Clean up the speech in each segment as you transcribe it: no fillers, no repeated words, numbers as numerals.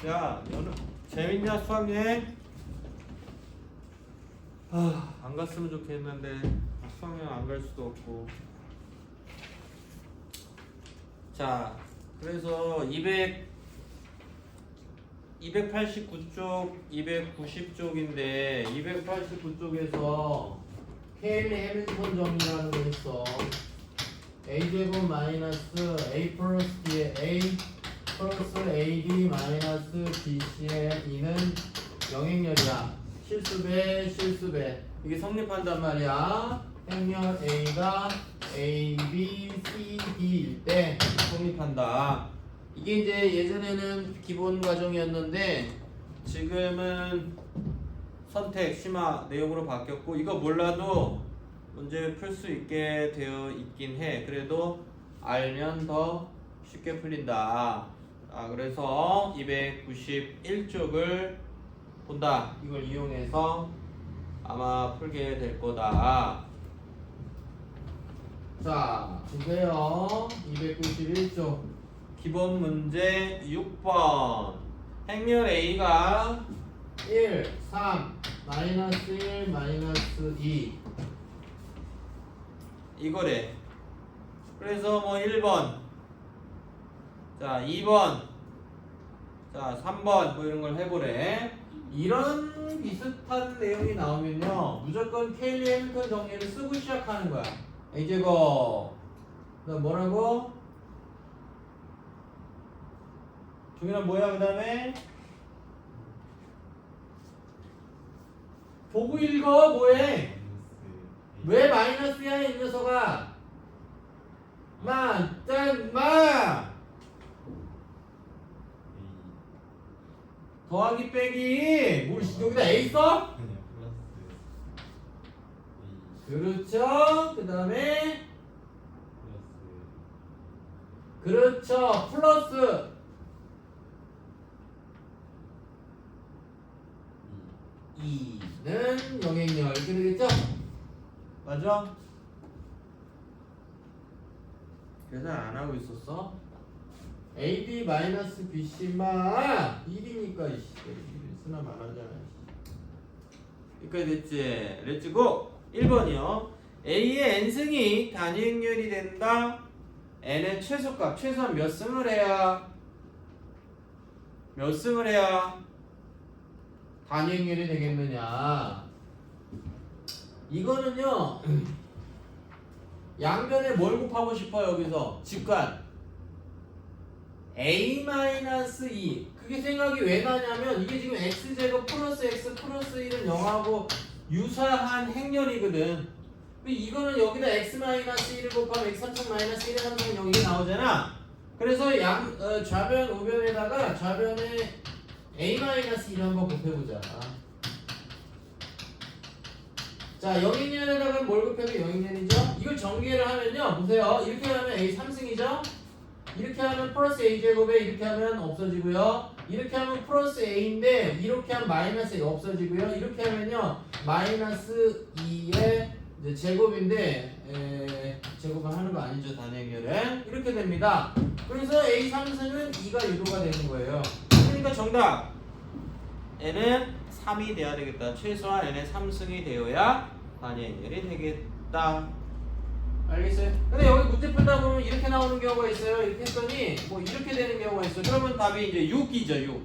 야, 너는 재밌냐 수학여행? 안 갔으면 좋겠는데 수학여행 안 갈 수도 없고. 자, 그래서 289쪽, 290쪽인데 289쪽에서 케일리 해밀턴 정리라는 거 있어. a제곱 마이너스 a 플러스 b의 a 플러스 ad 마이너스 bc의 2는 영행렬이야. 실수배 실수배 이게 성립한단 말이야. 행렬 a가 a, b, c, d일 때 성립한다. 이게 이제 예전에는 기본 과정이었는데 지금은 선택, 심화 내용으로 바뀌었고, 이거 몰라도 문제 풀 수 있게 되어 있긴 해. 그래도 알면 더 쉽게 풀린다. 그래서 291쪽을 본다. 이걸 이용해서 아마 풀게 될 거다. 자, 보세요. 291쪽 기본 문제 6번. 행렬 A가 1, 3, 마이너스 1, 마이너스 2 이거래. 그래서 뭐 1번, 자 2번, 자 3번 뭐 이런 걸 해보래. 이런 비슷한 내용이 나오면요 무조건 케일리 해밀턴 정리를 쓰고 시작하는 거야. A제곱 너 뭐라고? 종이랑 뭐야? 그 다음에 보고 읽어. 뭐해? 왜 마이너스야 이 녀석아? 더하기 빼기 뭘 여기다 A 써? 그렇죠. 그 다음에 그렇죠. 플러스 2는 영행렬 이렇게 되겠죠? 맞아? 계산 안 하고 있었어? AB 마이너스 BC만 1이니까 쓰나 말하잖아. 여기까지 됐지? 렛츠고! 1번이요. A의 n승이 단위행렬이 된다. n의 최소값, 최소한 몇 승을 해야 단위행렬이 되겠느냐. 이거는요 양변에 뭘 곱하고 싶어. 여기서 직관 a-2 그게 생각이 왜 나냐면 이게 지금 x제곱 플러스 x 플러스 1은 0하고 유사한 행렬이거든. 근데 이거는 여기다 x-1을 곱하면 x3-1-1의 3승은 0 이게 나오잖아. 그래서 좌변 우변에다가 좌변에 a-1을 한번 곱해보자. 자, 영인연에다가 뭘 곱해도 영인연이죠? 이걸 전개를 하면요, 보세요. 이렇게 하면 A 3승이죠? 이렇게 하면 플러스 A제곱에 이렇게 하면 없어지고요. 이렇게 하면 플러스 A인데 이렇게 하면 마이너스 A 없어지고요. 이렇게 하면요, 마이너스 2의 이제 제곱인데 제곱을 하는 거 아니죠, 단행렬은. 이렇게 됩니다. 그래서 A 3승은 2가 유도가 되는 거예요. 그러니까 정답 N은 3이 돼야 되겠다. 최소한 N의 3승이 되어야 단위행렬이 되겠다. 알겠어요? 근데 여기 문제 풀다 보면 이렇게 나오는 경우가 있어요. 이렇게 했더니 뭐 이렇게 되는 경우가 있어요. 그러면 답이 이제 6이죠. 6.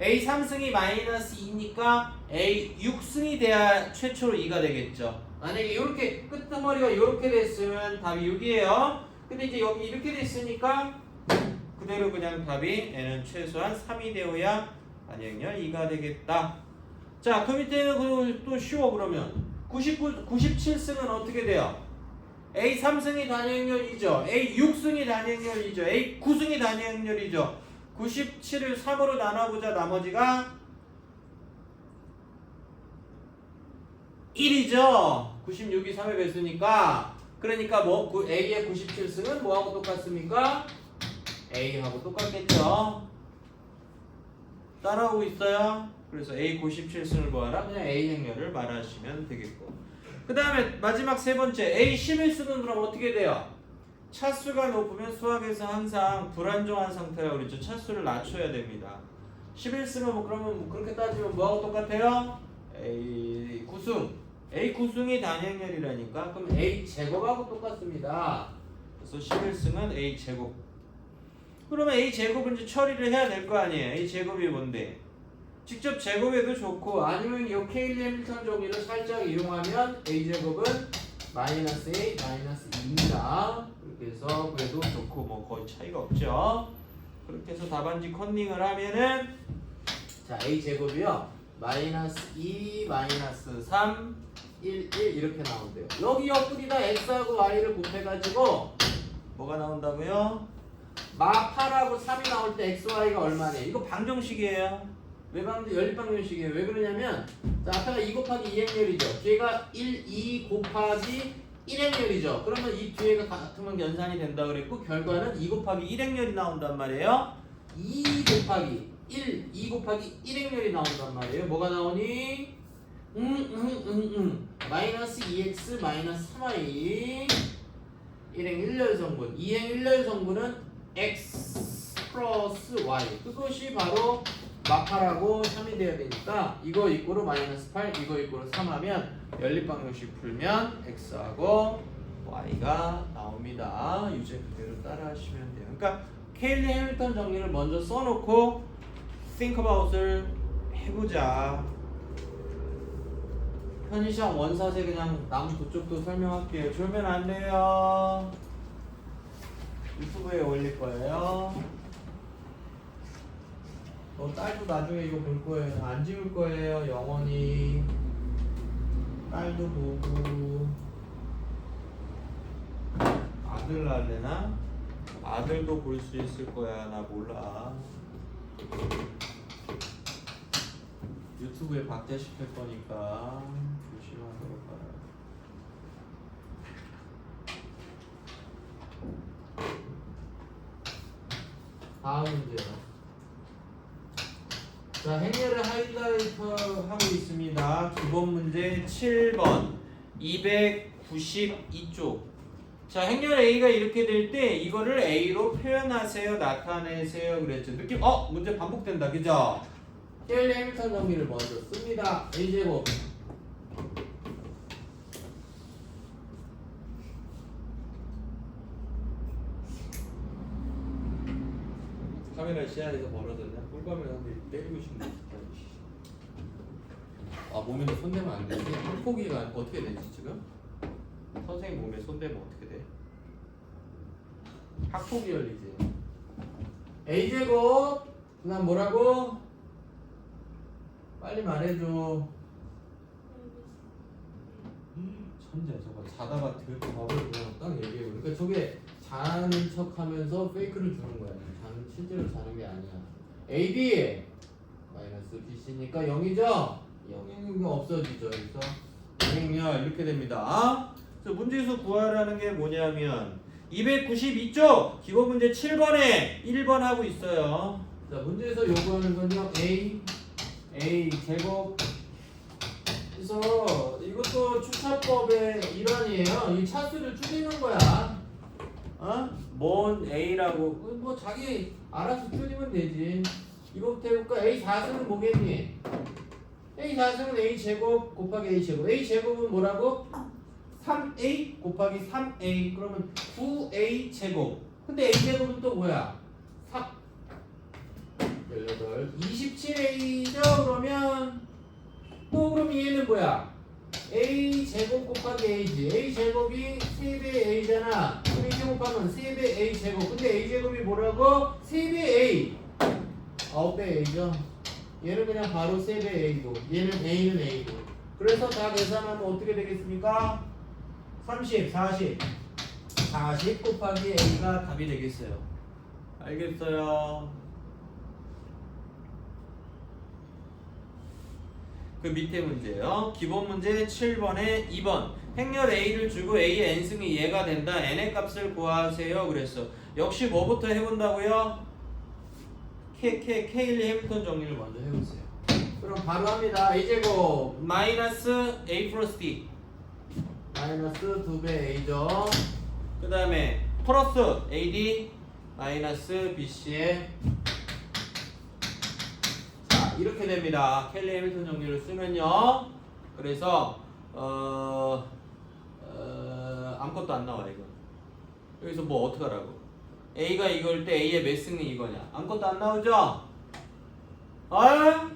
A 3승이 마이너스 2니까 A 6승이 돼야 최초로 2가 되겠죠. 만약에 이렇게 끝머리가 이렇게 됐으면 답이 6이에요. 근데 이제 여기 이렇게 됐으니까 그대로 그냥 답이 N은 최소한 3이 되어야 단위행렬 2가 되겠다. 자, 그 밑에는 또 쉬워. 그러면 97승은 어떻게 돼요? A 3승이 단위행렬이죠. A 6승이 단위행렬이죠. A 9승이 단위행렬이죠. 97을 3으로 나눠보자. 나머지가 1이죠. 96이 3의 배수니까. 그러니까 뭐 A의 97승은 뭐하고 똑같습니까? A하고 똑같겠죠. 따라오고 있어요. 그래서 A 97승을 구하라. 그냥 A 행렬을 말하시면 되겠고. 그 다음에 마지막 세 번째 A 11승은 그럼 어떻게 돼요? 차수가 높으면 수학에서 항상 불안정한 상태라고 그랬죠. 차수를 낮춰야 됩니다. 11승은 뭐 그러면 뭐 그렇게 따지면 뭐하고 똑같아요? A 구승. A 구승이 단행렬이라니까. 그럼 A 제곱하고 똑같습니다. 그래서 11승은 A 제곱. 그러면 A 제곱은 이제 처리를 해야 될 거 아니에요. A 제곱이 뭔데? 직접 제곱해도 좋고 아니면 이 케일리 해밀턴 정리를 살짝 이용하면 A 제곱은 마이너스 A 마이너스 2입니다. 그렇게 해서 그래도 좋고 뭐 거의 차이가 없죠. 그렇게 해서 답안지 컨닝을 하면은 자 A 제곱이요 마이너스 2 마이너스 3 1 1 이렇게 나온대요. 여기 옆구리다 x하고 y를 곱해가지고 뭐가 나온다고요? 마 8하고 3이 나올 때 x, y가 얼마네? 이거 방정식이에요. 왜 연립방정식이에요? 왜 그러냐면 자 앞에가 2 곱하기 2행렬이죠. 뒤에가 1, 2 곱하기 1행렬이죠. 그러면 이 뒤에가 같으면 연산이 된다 그랬고 결과는 2 곱하기 1행렬이 나온단 말이에요. 2 곱하기 1, 2 곱하기 1행렬이 나온단 말이에요. 뭐가 나오니? 마이너스 2x 마이너스 3y 1행 1열 성분 2행 1열 성분은 x 플러스 y 그것이 바로 마팔하고 3이 되어야 되니까 이거 이꼬르 마이너스 8 이거 이꼬르 3 하면 연립방정식 풀면 x하고 y가 나옵니다. 유제 그대로 따라 하시면 돼요. 그러니까 케일리 해밀턴 정리를 먼저 써놓고 think about을 해보자. 편의시험 원사세 그냥 남 그쪽도 설명할게요. 졸면 안 돼요. 유튜브에 올릴 거예요. 딸도 나중에 이거 볼 거예요. 안 지울 거예요. 영원히. 딸도 보고. 아들 낳을래나? 아들도 볼 수 있을 거야. 나 몰라. 유튜브에 박제시킬 거니까 조심하도록 봐요. 다음 문제요. 자, 행렬을 하이라이트 하고 있습니다. 기본 문제 7번 292쪽. 자, 행렬 A가 이렇게 될 때 이거를 A로 표현하세요. 나타내세요. 그랬죠. 느낌 문제 반복된다. 그죠? 케일리 해밀턴 정리를 먼저 씁니다. A제곱 카메라 시야에서 멀어졌냐? 꿀밤을 한대 때리고 싶네 진짜. 몸에 손대면 안 되지? 학폭이가 어떻게 되지 지금? 선생님 몸에 손대면 어떻게 돼? 학폭이 열리지. A제곱 그 다음 뭐라고? 빨리 말해줘. 천재 저거 자다가 밥을 그냥 딱 얘기해. 그러니까 저게 자는 척하면서 페이크를 주는 거야. 실제로 자는 게 아니야. AB 마이너스 BC니까 0이죠? 0이 없어지죠. 그래서 행렬 이렇게 됩니다. 그래서 문제에서 구하라는 게 뭐냐면 292쪽 기본 문제 7번에 1번 하고 있어요. 자 문제에서 요구하는 건요 A 제곱. 그래서 이것도 추차법의 일환이에요. 이 차수를 줄이는 거야. 뭔 A라고 뭐 자기 알아서 줄이면 되지. 이거부터 해볼까? A 4승은 뭐겠니? A 4승은 A 제곱 곱하기 A 제곱. A 제곱은 뭐라고? 3A 곱하기 3A 그러면 9A 제곱. 근데 A 제곱은 또 뭐야? 3 18 27A죠. 그러면 또 그럼 얘는 뭐야? A 제곱 곱하기 A지. A 제곱이 3배 A잖아. 그럼 A 제곱하면 3배 A 제곱. 근데 A 제곱이 뭐라고? 3배 A. 9배 A죠. 얘는 그냥 바로 3배 A고. 얘는 A는 A고. 그래서 다 계산하면 어떻게 되겠습니까? 30, 40. 40 곱하기 A가 답이 되겠어요. 알겠어요? 그 밑에 문제요. 기본 문제 7번에 2번. 행렬 A를 주고 A의 n승이 얘가 된다. n의 값을 구하세요. 그랬어. 역시 뭐부터 해본다고요? 케일리 해밀턴 정리를 먼저 해보세요. 그럼 바로 합니다. A제곱 마이너스 A 플러스 D 마이너스 2배 A죠. 그 다음에 플러스 AD 마이너스 BC의 이렇게 됩니다. 켈리 해밀턴 정리를 쓰면요. 그래서 아무것도 안 나와 이거. 여기서 뭐 어떡하라고? A가 이걸 때 A의 몇 승이 이거냐? 아무것도 안 나오죠? 아?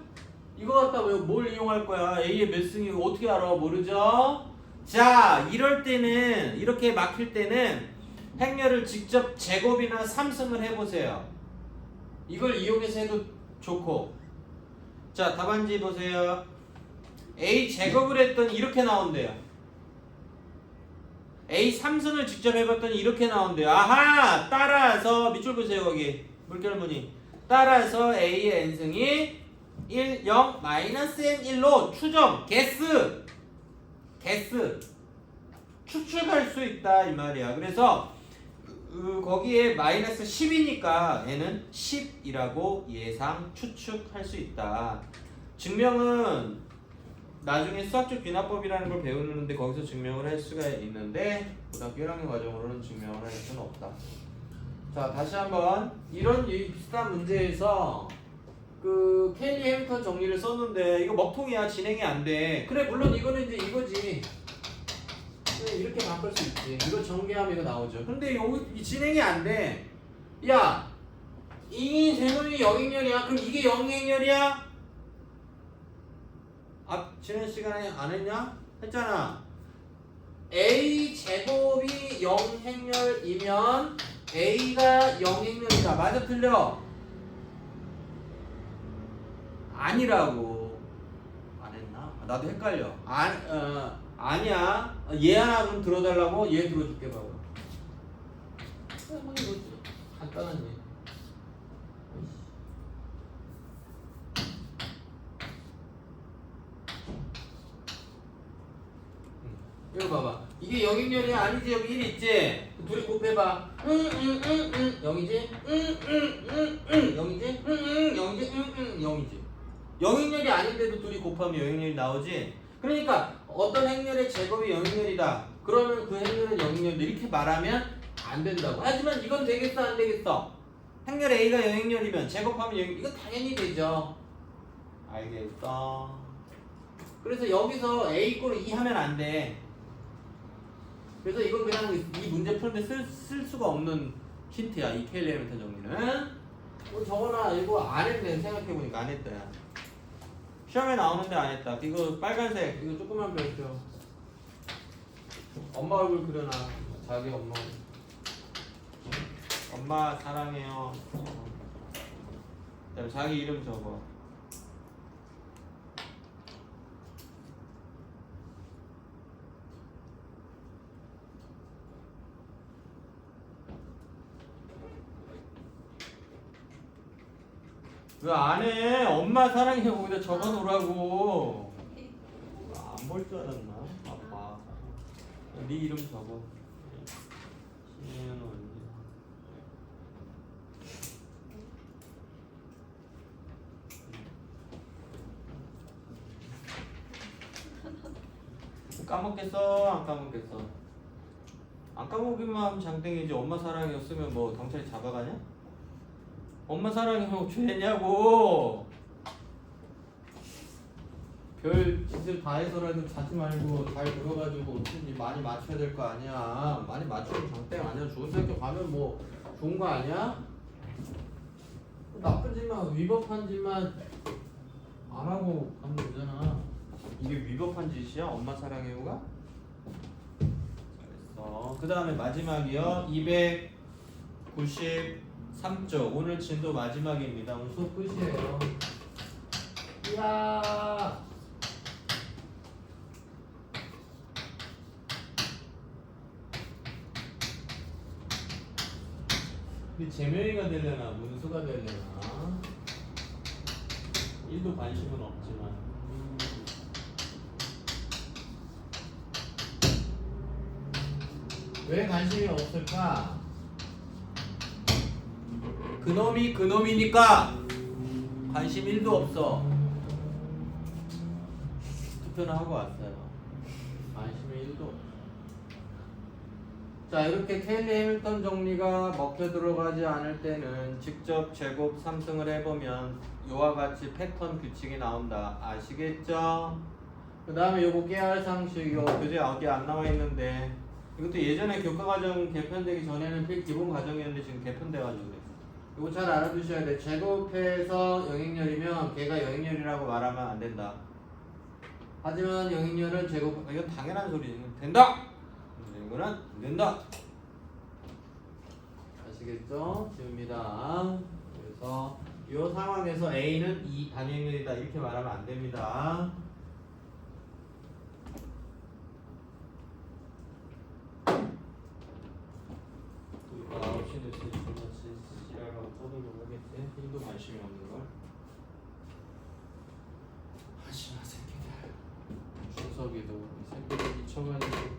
이거 갖다 뭘 이용할 거야? A의 몇 승이 어떻게 알아? 모르죠? 자, 이럴 때는 이렇게 막힐 때는 행렬을 직접 제곱이나 3승을 해보세요. 이걸 이용해서 해도 좋고. 자, 답안지 보세요. A 제곱을 했더니 이렇게 나온대요. A 3승을 직접 해봤더니 이렇게 나온대요. 아하! 따라서 밑줄 보세요 거기 물결무늬. 따라서 A의 n승이 1, 0, 마이너스 n1로 추정, 개수 추측할 수 있다 이 말이야. 그래서 거기에 마이너스 10이니까 n은 10이라고 예상 추측할 수 있다. 증명은 나중에 수학적 귀납법이라는 걸 배우는데 거기서 증명을 할 수가 있는데 고등학교 1학년 과정으로는 증명을 할 수는 없다. 자, 다시 한번 이런 비슷한 문제에서 그 켈리 해밀턴 정리를 썼는데 이거 먹통이야. 진행이 안 돼. 그래, 물론 이거는 이제 이거지. 이렇게 바꿀 수 있지. 이거 전개하면 이거 나오죠. 근데 여기 진행이 안 돼. 야, 이 제곱이 영행렬이야. 그럼 이게 영행렬이야? 지난 시간에 안 했냐? 했잖아. A 제곱이 영행렬이면 A가 영행렬이다. 맞아, 틀려? 아니라고. 안 했나? 나도 헷갈려. 아니야. 얘 하나 좀 들어달라고? 얘 들어줄게 봐봐. 뭐 이거 간단한 얘. 이거 봐봐. 이게 영행렬이 아니지? 여기 1 있지? 둘이 곱해봐. 0이지? 0이지? 0이지? 0이지? 영행렬이 아닌데도 둘이 곱하면 영행렬이 나오지? 그러니까 어떤 행렬의 제곱이 영행렬이다. 그러면 그 행렬은 영행렬이다. 이렇게 말하면 안 된다고. 하지만 이건 되겠어, 안 되겠어? 행렬 A가 영행렬이면 제곱하면 영행렬. 이건 당연히 되죠. 알겠어. 그래서 여기서 A 이꼴 2 하면 안 돼. 그래서 이건 그냥 이 문제 푸는데 쓸 수가 없는 힌트야. 이 켈리 해밀턴 정리는. 저거나 이거 안 했네. 생각해보니까 안 했다. 야. 시험에 나오는데 안 했다. 이거 빨간색. 이거 조금만 배웠죠. 엄마 얼굴 그려놔. 자기 엄마. 엄마 사랑해요. 그다음에 자기 이름 적어. 왜 안 해? 엄마 사랑해 거기다 적어놓으라고. 안 볼 줄 알았나? 아빠. 네 이름 적어. 신현원. 까먹겠어? 안 까먹겠어? 안 까먹기만 하면 장땡이지. 엄마 사랑이었으면 뭐 경찰이 잡아가냐? 엄마 사랑이면 죄냐고. 별 짓을 다 해서라도 자지 말고 잘 들어가지고 어쩐지 많이 맞춰야 될 거 아니야. 많이 맞추면 장땡 아니야. 좋은 학교 가면 뭐 좋은 거 아니야? 나쁜 짓만 위법한 짓만 안 하고 가면 되잖아. 이게 위법한 짓이야? 엄마 사랑해요가? 잘했어. 그 다음에 마지막이요. 293쪽. 오늘 진도 마지막입니다. 오늘 수업 끝이에요. 이야. 근데 재명이가 되려나 문수가 되려나 1도 관심은 없지만 왜 관심이 없을까? 그놈이 그놈이니까 관심 1도 없어. 투표는 하고 왔어요. 관심이 1도 없어. 자, 이렇게 켈리 해밀턴 정리가 먹혀 들어가지 않을 때는 직접 제곱 3승을 해보면 이와 같이 패턴 규칙이 나온다. 아시겠죠? 그 다음에 요거 깨알 상식, 이거 교재 어디 안 나와 있는데 이것도 예전에 교과과정 개편되기 전에는 기본 과정이었는데 지금 개편돼가지고 그래. 이거 잘 알아두셔야 돼. 제곱해서 영행렬이면 걔가 영행렬이라고 말하면 안 된다. 하지만 영행렬은 제곱, 이건 당연한 소리지. 된다! 이거는 안 된다. 아시겠죠? 지웁니다. 그래서 이 상황에서 A는 2 단위행렬이다 이렇게 말하면 안 됩니다. 또 9시 뉴스 같이 지랄하고 떠들고 오겠지? 일도 관심이 없는 걸. 하지마 새끼들. 준석이도 이 새끼들 미쳐가지고.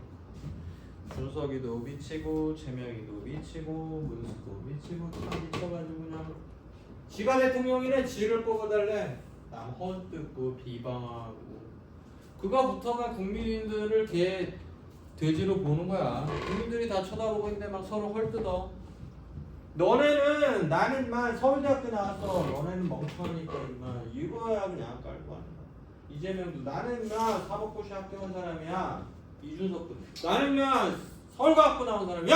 준석이도 미치고 재명이도 미치고 문수도 미치고 다 미쳐가지고 그냥 지가 대통령이래. 지를 뽑아달래. 남 헛듣고 비방하고 그거부터가 국민들을 개 돼지로 보는 거야. 국민들이 다 쳐다보고 있는데 막 서로 헐뜯어. 너네는 나는 만 서울대학교 나왔어. 너네는 멍청하니까 임마 이거야 그냥 깔고 하는 거야. 이재명도 나는 나 사법고시 합격한 사람이야. 이준석도 나는 그냥 서울과학부 나온 사람이야.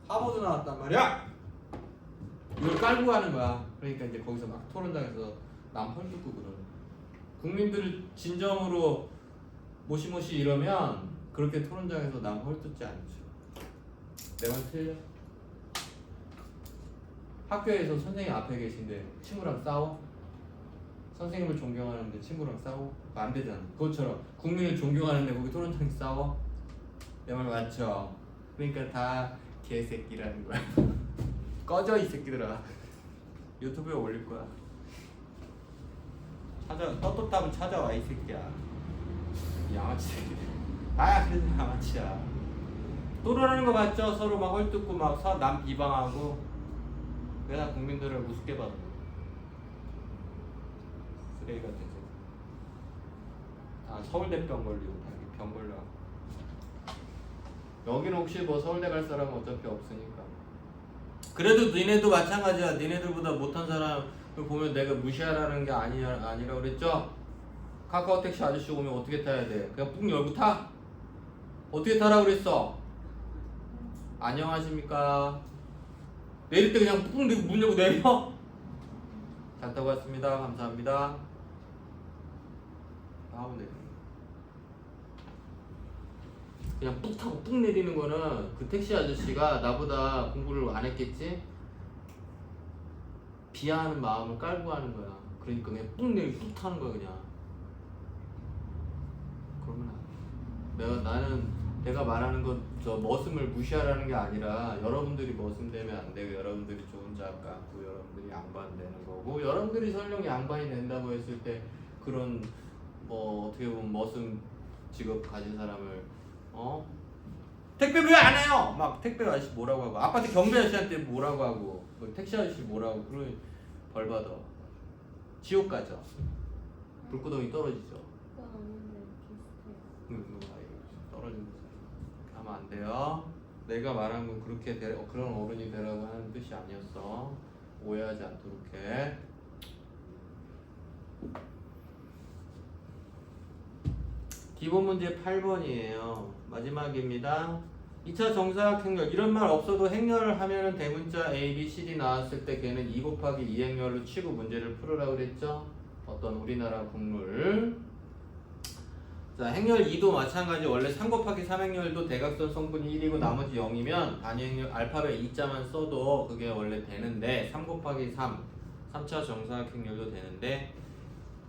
하버드 나왔단 말이야. 이걸 깔고 가는 거야. 그러니까 이제 거기서 막 토론장에서 남 헐뜯고 그러는. 국민들을 진정으로 모시모시 이러면 그렇게 토론장에서 남 헐뜯지 않죠. 내 말 틀려? 학교에서 선생님 앞에 계신데 친구랑 싸워? 선생님을 존경하는데 친구랑 싸워? 안 되잖아. 그것처럼 국민을 존경하는데 거기 토론장에 싸워? 내 말 맞죠? 그러니까 다 개새끼라는 거야. 꺼져 이 새끼들아. 유튜브에 올릴 거야. 떳떳하면 찾아와 이 새끼야. 이 양아치 새끼들. 나야 그래도 양아치야. 또라는 거 맞죠? 서로 막 헐뜯고 막 남 비방하고. 왜 다 국민들을 우습게 봐도 쓰레기 같은 새끼. 다 서울대병 걸리고 다 병 걸려. 여기는 혹시 뭐 서울대 갈 사람은 어차피 없으니까. 그래도 니네도 마찬가지야. 니네들보다 못한 사람을 보면 내가 무시하라는 게 아니라 그랬죠? 카카오 택시 아저씨 오면 어떻게 타야 돼? 그냥 뿡 열고 타? 어떻게 타라고 그랬어? 안녕하십니까? 내릴 때 그냥 뿡 문 열고 내려? 잘 타고 왔습니다. 감사합니다. 하면 돼. 그냥 뚝 타고 뚝 내리는 거는 그 택시 아저씨가 나보다 공부를 안 했겠지? 비하하는 마음을 깔고 하는 거야. 그러니까 그냥 뚝 내리고 뚝 타는 거야 그냥. 그러면 나는 내가 말하는 건 저 머슴을 무시하라는 게 아니라 여러분들이 머슴되면 안 되고 여러분들이 좋은 자업 갖고 여러분들이 양반 되는 거고 여러분들이 설령 양반이 된다고 했을 때 그런 뭐 어떻게 보면 머슴 직업 가진 사람을 택배 왜 안 해요? 막 택배 아저씨 뭐라고 하고 아파트 경비 아저씨한테 뭐라고 하고 택시 아저씨 뭐라고 그러면 벌 받아. 지옥 가죠. 불구덩이 떨어지죠. 떨어진 거죠. 하면 안 돼요. 내가 말한 건 그렇게 그런 어른이 되라고 하는 뜻이 아니었어. 오해하지 않도록 해. 기본 문제 8번이에요. 마지막입니다. 2차 정사각 행렬. 이런 말 없어도 행렬을 하면은 대문자 A, B, C, D 나왔을 때 걔는 2 곱하기 2 행렬로 치고 문제를 풀으라고 그랬죠? 어떤 우리나라 국룰. 자, 행렬 2도 마찬가지. 원래 3 곱하기 3 행렬도 대각선 성분이 1이고 나머지 0이면 단위 행렬 알파벳 2자만 써도 그게 원래 되는데 3 곱하기 3 3차 정사각 행렬도 되는데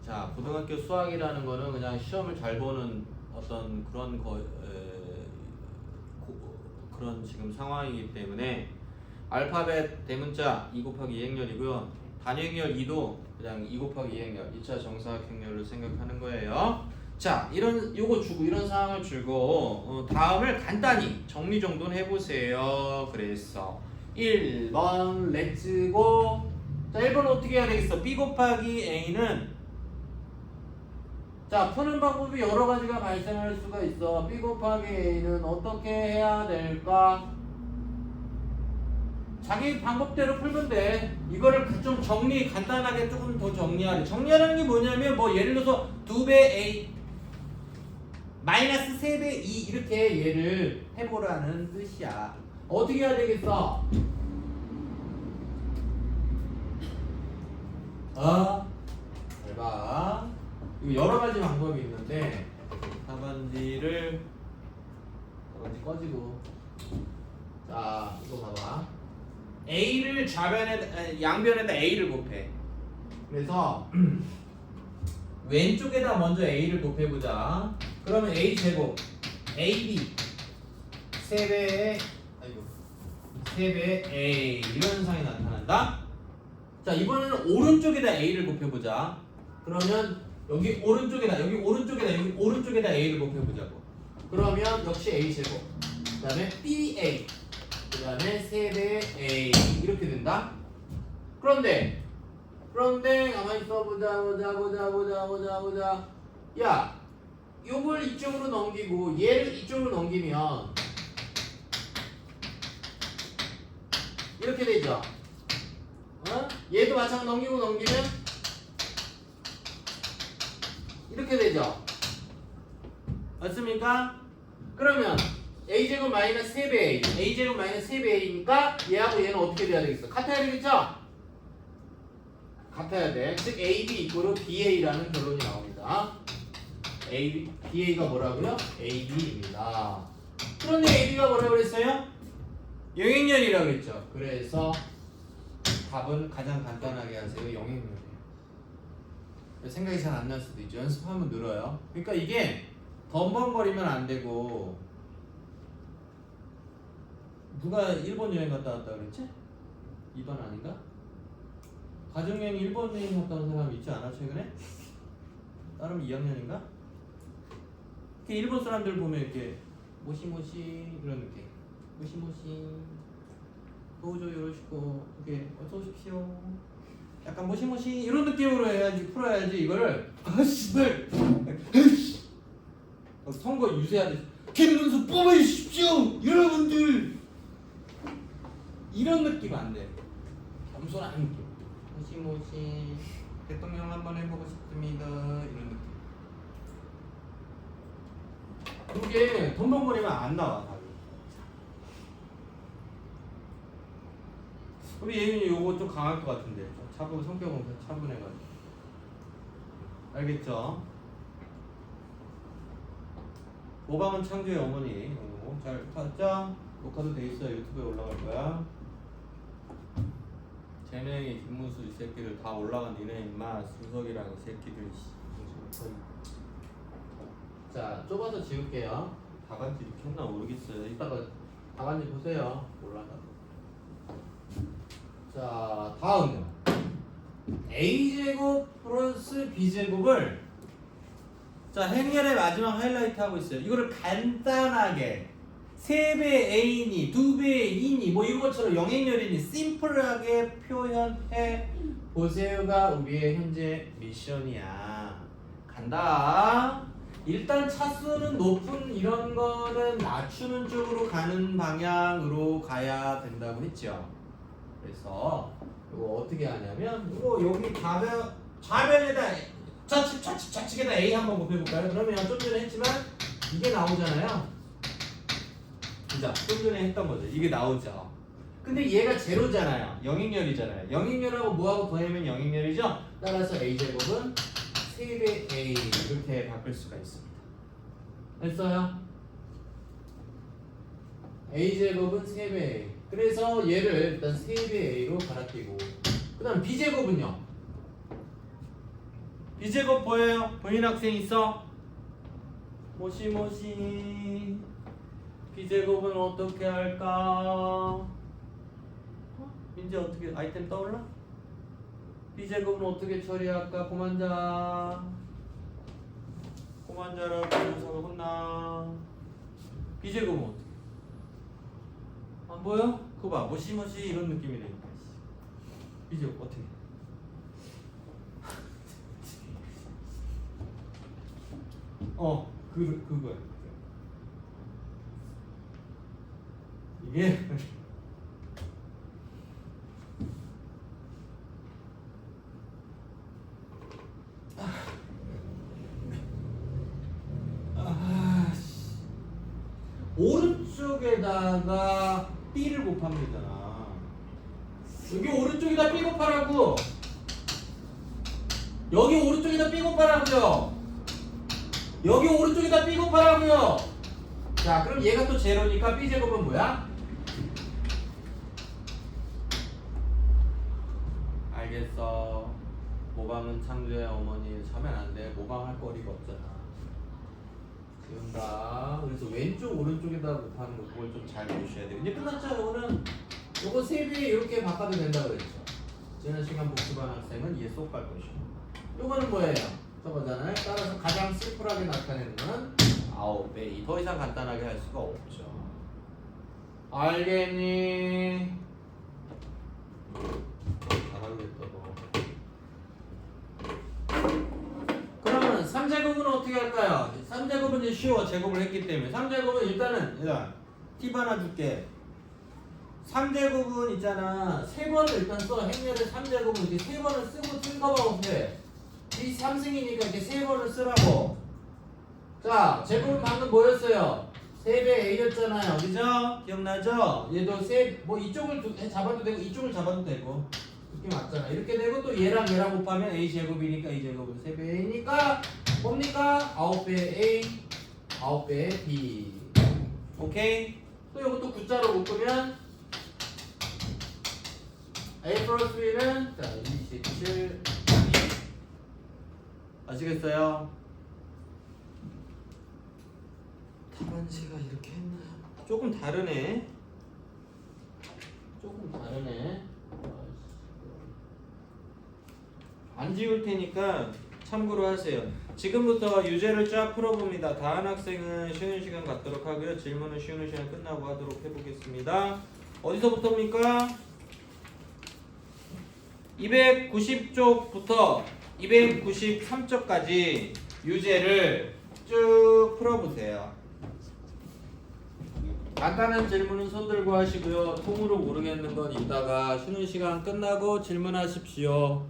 자, 고등학교 수학이라는 거는 그냥 시험을 잘 보는 어떤 그런 그런 지금 상황이기 때문에 알파벳 대문자 2 곱하기 2 행렬이고요. 단위 행렬 2도 그냥 2 곱하기 2 행렬 2차 정사각 행렬을 생각하는 거예요. 자, 요거 주고 이런 상황을 주고 다음을 간단히 정리 정도는 해보세요. 그래서 1번 렛츠고. 자, 1번 어떻게 해야 되겠어? B 곱하기 A는 자, 푸는 방법이 여러 가지가 발생할 수가 있어. B 곱하기 A는 어떻게 해야 될까? 자기 방법대로 풀면 돼. 이거를 좀 간단하게 조금 더 정리하래. 정리하라는 게 뭐냐면, 뭐, 예를 들어서 2배 A, 마이너스 3배 2, 이렇게 얘를 해보라는 뜻이야. 어떻게 해야 되겠어? 잘 봐. 이거 여러 가지 방법이 있는데, 답안지 꺼지고. 자, 이거 봐봐. A를 양변에다 A를 곱해. 그래서 왼쪽에다 먼저 A를 곱해보자. 그러면 A 제곱 AB 3배의 3배의 A 이런 현상이 나타난다. 자, 이번에는 오른쪽에다 A를 곱해보자. 그러면 여기 오른쪽에다 A를 곱해보자고. 그러면 역시 A 제곱, 그 다음에 BA, 그 다음에 3배의 A 이렇게 된다. 그런데 가만히 있어 보자. 야, 요걸 이쪽으로 넘기고 얘를 이쪽으로 넘기면 이렇게 되죠. 얘도 마찬가지로 넘기면 이렇게 되죠. 맞습니까? 그러면 a제곱 마이너스 3배 a제곱 마이너스 3배이니까 얘하고 얘는 어떻게 돼야 되겠어? 같아야 되겠죠? 같아야 돼. 즉 AB 이꼬르 BA라는 결론이 나옵니다. BA가 뭐라고요? AB입니다. 그런데 AB가 뭐라고 그랬어요? 영행렬이라고 그랬죠. 그래서 답은 가장 간단하게 하세요. 영행렬이에요. 생각이 잘 안 날 수도 있죠. 연습하면 늘어요. 그러니까 이게 덤벙거리면 안 되고. 누가 일본 여행 갔다 왔다 그랬지? 2번 아닌가? 가족여행 일본 여행 갔다 온 사람 있지 않아 최근에? 다른 2학년인가? 이렇게 일본 사람들 보면 이렇게 모시모시 이런 느낌. 모시모시 도우조 요로시고 이렇게 어서 오십시오. 약간 모시모시 이런 느낌으로 해야지 풀어야지 이거를 씨발 선거 유세하듯이 김문수 뽑아주십시오 여러분들 이런 느낌 안 돼. 겸손한 느낌. 모시모시 대통령 한번 해보고 싶습니다 이런 느낌. 그게 덤벙거리면 안 나와 답이. 우리 예윤이 요거 좀 강할 것 같은데 성격은 차분해가지고. 알겠죠? 오방은 창조의 어머니. 잘 봤죠? 녹화도 돼 있어. 유튜브에 올라갈 거야. 재능이 김문수 이 새끼들 다 올라간 니네 임마. 수석이랑 이 새끼들. 자, 좁아서 지울게요. 답안지 이렇게 했나 모르겠어요. 이따가 답안지 보세요. 올라가. 자, 다음은 A제곱 플러스 B제곱을 자, 행렬의 마지막 하이라이트 하고 있어요. 이거를 간단하게 3배 A니 2배 E니 뭐 이것처럼 영행렬이니 심플하게 표현해 보세요가 우리의 현재 미션이야. 간다. 일단 차수는 높은 이런 거는 낮추는 쪽으로 가는 방향으로 가야 된다고 했죠. 그래서 이거 어떻게 하냐면 이거 여기 좌변에다 좌측에다 A 한번 곱해볼까요? 그러면 좀 전에 했지만 이게 나오잖아요. 진짜 좀 전에 했던 거죠. 이게 나오죠. 근데 얘가 제로잖아요. 영행렬이잖아요. 영행렬하고 뭐하고 더하면 영행렬이죠. 따라서 A제곱은 3배 A 이렇게 바꿀 수가 있습니다. 됐어요? A제곱은 3배 A. 그래서 얘를 일단 3배 A로 갈아끼고 그 다음 B제곱은요? B제곱 뭐예요? 본인 학생 있어? 모시모시 B제곱은 어떻게 할까? 민재 어떻게 아이템 떠올라? B제곱은 어떻게 처리할까? 고만자라고 녀석을 혼나. B제곱은 어떻게? 안 보여? 그거 봐. 모시모시 이런 느낌이 되니까. B제곱 어떻게? 그거야. 이게 오른쪽에다가 B를 곱하면 되잖아. 여기 오른쪽에다 B 곱하라고. 여기 오른쪽에다 B 곱하라고요. 여기 오른쪽에다 B 곱하라고요. 자, 그럼 얘가 또 제로니까 B 제곱은 뭐야? 알겠어. 모방은 창조의 어머니. 자면 안 돼. 모방할 거리가 없잖아. 지운다. 그래서 왼쪽 오른쪽에다 곱하는 거 그걸 좀 잘 보셔야 돼요. 이제 끝났죠. 요거는 요거 3배 이렇게 바꿔도 된다고 그랬죠. 지난 시간 복습한 학생은 이해 쏙 갈 것이고. 요거는 뭐예요? 저거잖아요. 따라서 가장 심플하게 나타내는 거는 9배. 더 이상 간단하게 할 수가 없죠. 알겠니? 잘하겠다 너. 그러면 3제곱은 어떻게 할까요? 3제곱은 이제 쉬워. 제곱을 했기 때문에 3제곱은 일단 팁 하나 줄게. 3제곱은 있잖아. 3번을 일단 써. 행렬을 3제곱은 이렇게 3번을 쓰고 팅커버하고 해. 이 3승이니까 이렇게 3번을 쓰라고. 자, 제곱은 방금 뭐였어요? 3배 A였잖아요. 그죠? 기억나죠? 얘도 뭐 이쪽을 잡아도 되고 이쪽을 잡아도 되고. 이렇게 맞잖아. 이렇게 되고 또 얘랑 곱하면 A 제곱이니까 이 제곱은 3배 A니까 뭡니까? 9배 A, 9배 B. 오케이? 또 이것도 구자로 묶으면 A 플러스 B는 자 27. 아시겠어요? 답안지가 이렇게 했나요? 조금 다르네. 안 지울 테니까 참고로 하세요. 지금부터 유제를 쫙 풀어봅니다. 다한 학생은 쉬는 시간 갖도록 하고요. 질문은 쉬는 시간 끝나고 하도록 해보겠습니다. 어디서부터입니까? 290쪽부터 293쪽까지 유제를 쭉 풀어보세요. 간단한 질문은 손 들고 하시고요. 통으로 모르겠는 건 이따가 쉬는 시간 끝나고 질문하십시오.